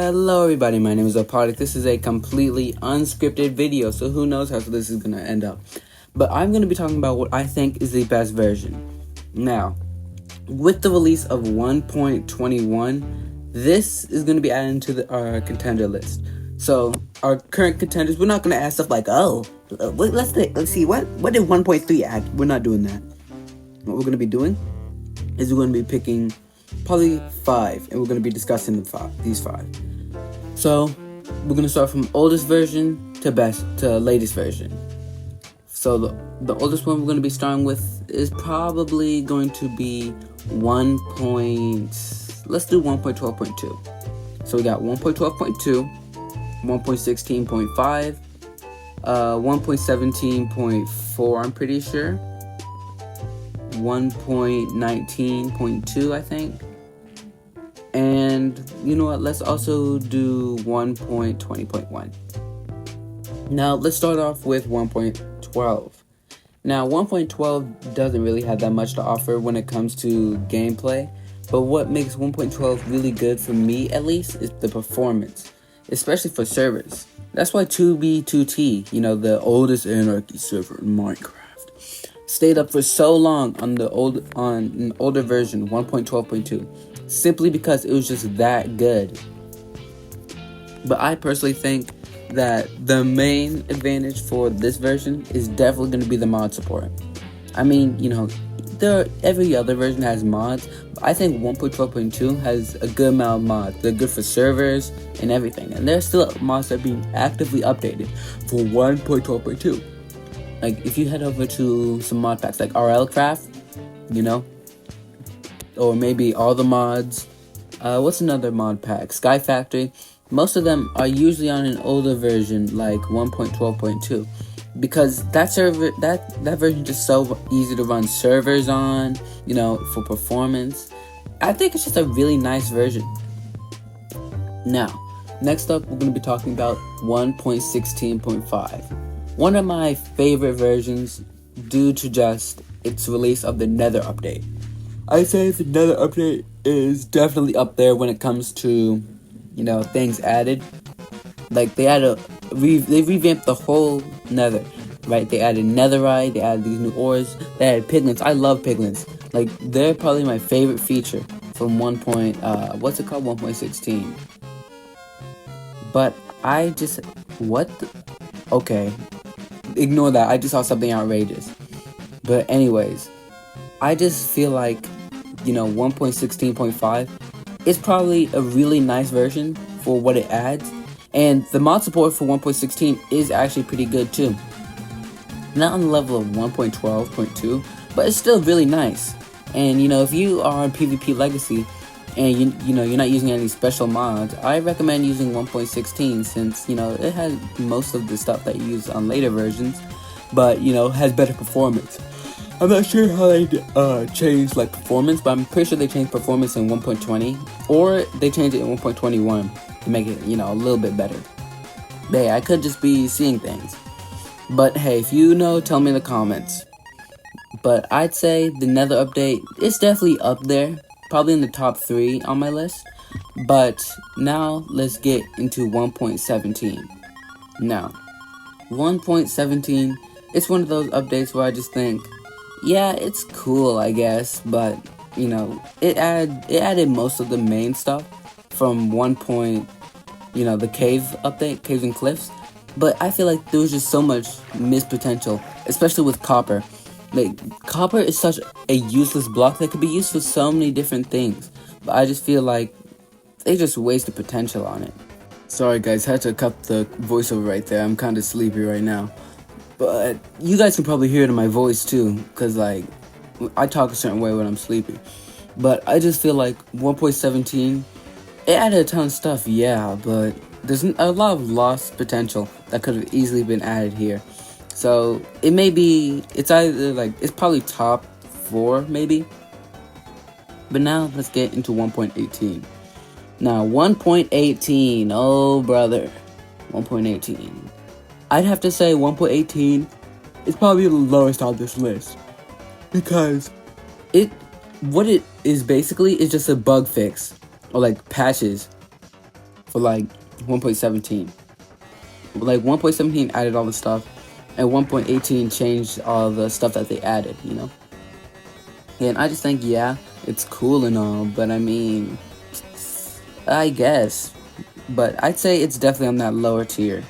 Hello everybody, my name is Apodic. This is a completely unscripted video, so who knows how this is going to end up. But I'm going to be talking about what I think is the best version. Now, with the release of 1.21, this is going to be added to our contender list. So, our current contenders, we're not going to add stuff like, let's see, what did 1.3 add? We're not doing that. What we're going to be doing is we're going to be picking probably 5, and we're going to be discussing these 5. So we're going to start from oldest version to latest version. So the oldest one we're going to be starting with is probably going to be let's do 1.12.2. So we got 1.12.2, 1.16.5, 1.17.4, I'm pretty sure, 1.19.2, I think. And you know what, let's also do 1.20.1. Now let's start off with 1.12. Now 1.12 doesn't really have that much to offer when it comes to gameplay, but what makes 1.12 really good for me at least is the performance, especially for servers. That's why 2B2T, the oldest Anarchy server in Minecraft, stayed up for so long on an older version, 1.12.2, simply because it was just that good. But I personally think that the main advantage for this version is definitely going to be the mod support. I mean, every other version has mods, but I think 1.12.2 has a good amount of mods. They're good for servers and everything, and there's still mods that are being actively updated for 1.12.2. Like, if you head over to some mod packs like RLCraft, or maybe all the mods, what's another mod pack? Sky Factory. Most of them are usually on an older version like 1.12.2, because that version is just so easy to run servers on, for performance. I think it's just a really nice version. Now, next up, we're going to be talking about 1.16.5. One of my favorite versions due to just its release of the Nether update. I'd say the Nether update is definitely up there when it comes to, things added. Like, they revamped the whole Nether, right? They added Netherite, they added these new ores, they added piglins. I love piglins. Like, they're probably my favorite feature from 1.16. But okay. Ignore that, I just saw something outrageous. But anyways, I just feel like, 1.16.5 is probably a really nice version for what it adds. And the mod support for 1.16 is actually pretty good too. Not on the level of 1.12.2, but it's still really nice. And if you are on PvP Legacy and you're not using any special mods, I recommend using 1.16 since it has most of the stuff that you use on later versions, but has better performance. I'm not sure how they changed performance, but I'm pretty sure they changed performance in 1.20, or they changed it in 1.21 to make it a little bit better. But hey, I could just be seeing things. But hey, if you know, tell me in the comments. But I'd say the Nether update is definitely up there, probably in the top 3 on my list. But now let's get into 1.17. Now, 1.17, it's one of those updates where I just think, yeah, it's cool, I guess, but it added most of the main stuff from the cave update, Caves and Cliffs. But I feel like there was just so much missed potential, especially with copper. Like, copper is such a useless block that could be used for so many different things, but I just feel like they just wasted potential on it. Sorry guys, had to cut the voiceover right there. I'm kind of sleepy right now. But you guys can probably hear it in my voice too, because I talk a certain way when I'm sleepy. But I just feel like 1.17, it added a ton of stuff, yeah, but there's a lot of lost potential that could have easily been added here. So it's probably top 4 maybe. But now let's get into 1.18. Now 1.18, oh brother, 1.18. I'd have to say 1.18 is probably the lowest on this list, because what it is basically is just a bug fix, or patches for like 1.17. Like 1.17 added all the stuff, and 1.18 changed all the stuff that they added, you know? And I just think, yeah, it's cool and all, but I mean, I guess. But I'd say it's definitely on that lower tier.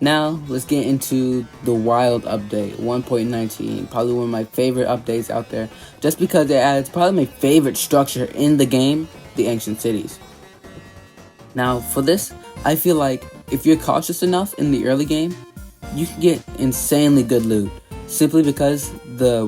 Now, let's get into the Wild update, 1.19. Probably one of my favorite updates out there, just because it adds probably my favorite structure in the game, the Ancient Cities. Now, for this, I feel like if you're cautious enough in the early game, you can get insanely good loot, simply because the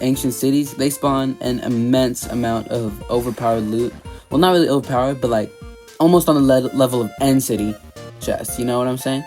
Ancient Cities, they spawn an immense amount of overpowered loot. Well, not really overpowered, but like almost on the level of End City chests, you know what I'm saying?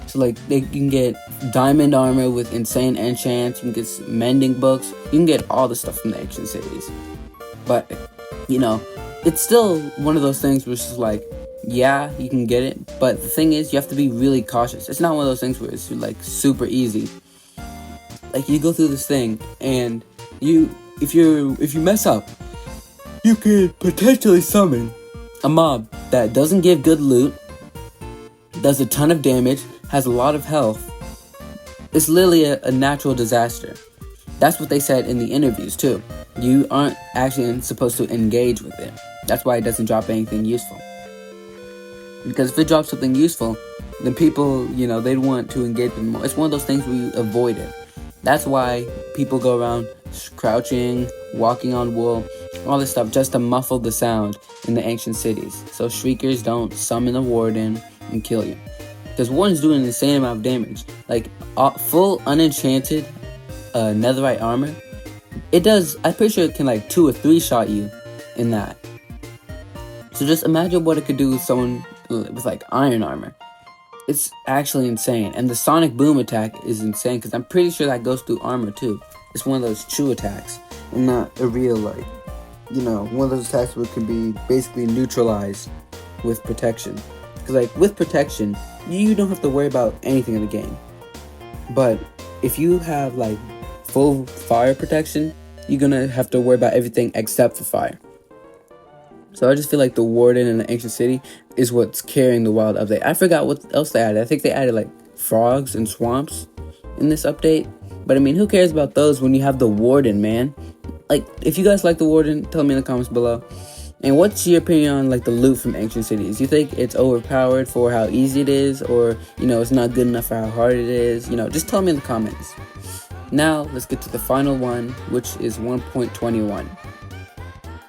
So like you can get diamond armor with insane enchants, you can get mending books, you can get all the stuff from the Ancient Cities. But, you know, it's still one of those things which is like, yeah, you can get it, but the thing is, you have to be really cautious. It's not one of those things where it's like super easy. Like, you go through this thing, and if you mess up, you could potentially summon a mob that doesn't give good loot, does a ton of damage, has a lot of health. It's literally a natural disaster. That's what they said in the interviews too. You aren't actually supposed to engage with it. That's why it doesn't drop anything useful. Because if it drops something useful, then people, you know, they'd want to engage with it more. It's one of those things where you avoid it. That's why people go around crouching, walking on wool, all this stuff just to muffle the sound in the Ancient Cities. So Shriekers don't summon a Warden and kill you. Because Warden's doing an insane amount of damage. Like, full unenchanted netherite armor, it does, I'm pretty sure it can like 2 or 3 shot you in that. So just imagine what it could do with someone with like iron armor. It's actually insane. And the sonic boom attack is insane, because I'm pretty sure that goes through armor too. It's one of those true attacks, and not a real, like, you know, one of those attacks where it can be basically neutralized with protection. Because like with protection, you don't have to worry about anything in the game. But if you have like full fire protection, you're gonna have to worry about everything except for fire. So I just feel like the Warden in the Ancient City is what's carrying the Wild update. I forgot what else they added. I think they added like frogs and swamps in this update. But I mean, who cares about those when you have the Warden, man? Like, if you guys like the Warden, tell me in the comments below. And what's your opinion on like the loot from Ancient Cities? You think it's overpowered for how easy it is, or, you know, it's not good enough for how hard it is? You know, just tell me in the comments. Now, let's get to the final one, which is 1.21.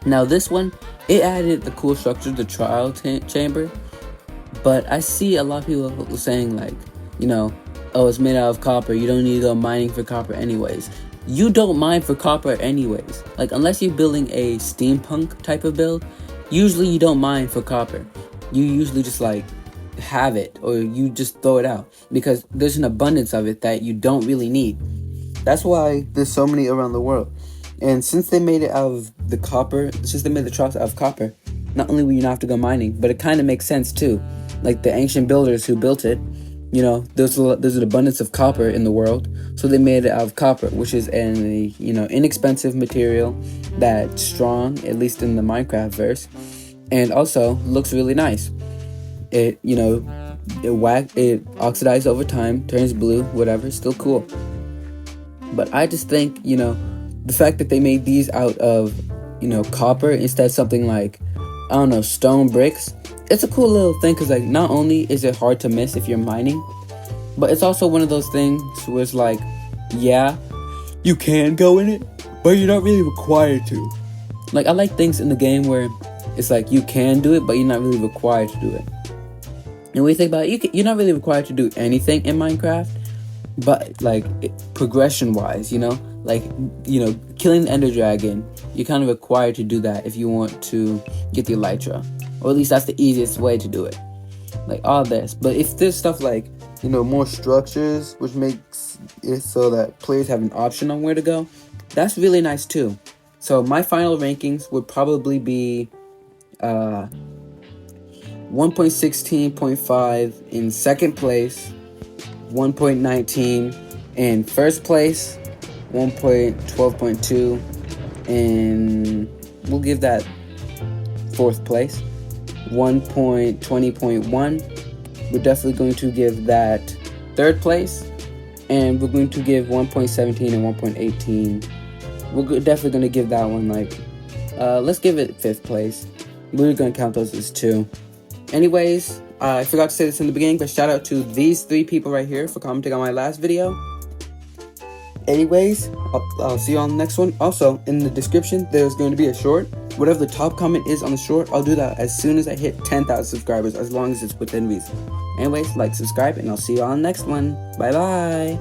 Now, this one, it added the cool structure, the trial chamber. But I see a lot of people saying like, you know, oh, it's made out of copper, you don't need to go mining for copper anyways. You don't mine for copper anyways. Like, unless you're building a steampunk type of build, usually you don't mine for copper. You usually just like have it, or you just throw it out, because there's an abundance of it that you don't really need. That's why there's so many around the world. And since they made it out of the copper, since they made the troughs out of copper, not only will you not have to go mining, but it kind of makes sense too. Like the ancient builders who built it, you know, there's an abundance of copper in the world, so they made it out of copper, which is an, you know, inexpensive material that's strong, at least in the Minecraft verse, and also looks really nice. It, you know, it oxidizes over time, turns blue, whatever, still cool. But I just think, you know, the fact that they made these out of, you know, copper instead of something like, I don't know, stone bricks, it's a cool little thing, because like not only is it hard to miss if you're mining, but it's also one of those things where it's like, yeah, you can go in it, but you're not really required to. Like, I like things in the game where it's like you can do it, but you're not really required to do it. And when you think about it, you're not really required to do anything in Minecraft, but like progression wise, you know, like, you know, killing the Ender Dragon, you're kind of required to do that if you want to get the Elytra. Or at least that's the easiest way to do it. Like all this. But if there's stuff like, you know, more structures, which makes it so that players have an option on where to go, that's really nice too. So my final rankings would probably be 1.16.5 in second place, 1.19 in first place, 1.12.2, and we'll give that fourth place. 1.20.1. We're definitely going to give that 3rd place, and we're going to give 1.17 and 1.18. We're definitely going to give that one like, let's give it 5th place. We're going to count those as 2. Anyways, I forgot to say this in the beginning, but shout out to these 3 people right here for commenting on my last video. Anyways, I'll see you on the next one. Also, in the description, there's going to be a short. Whatever the top comment is on the short, I'll do that as soon as I hit 10,000 subscribers, as long as it's within reason. Anyways, like, subscribe, and I'll see you on the next one. Bye-bye.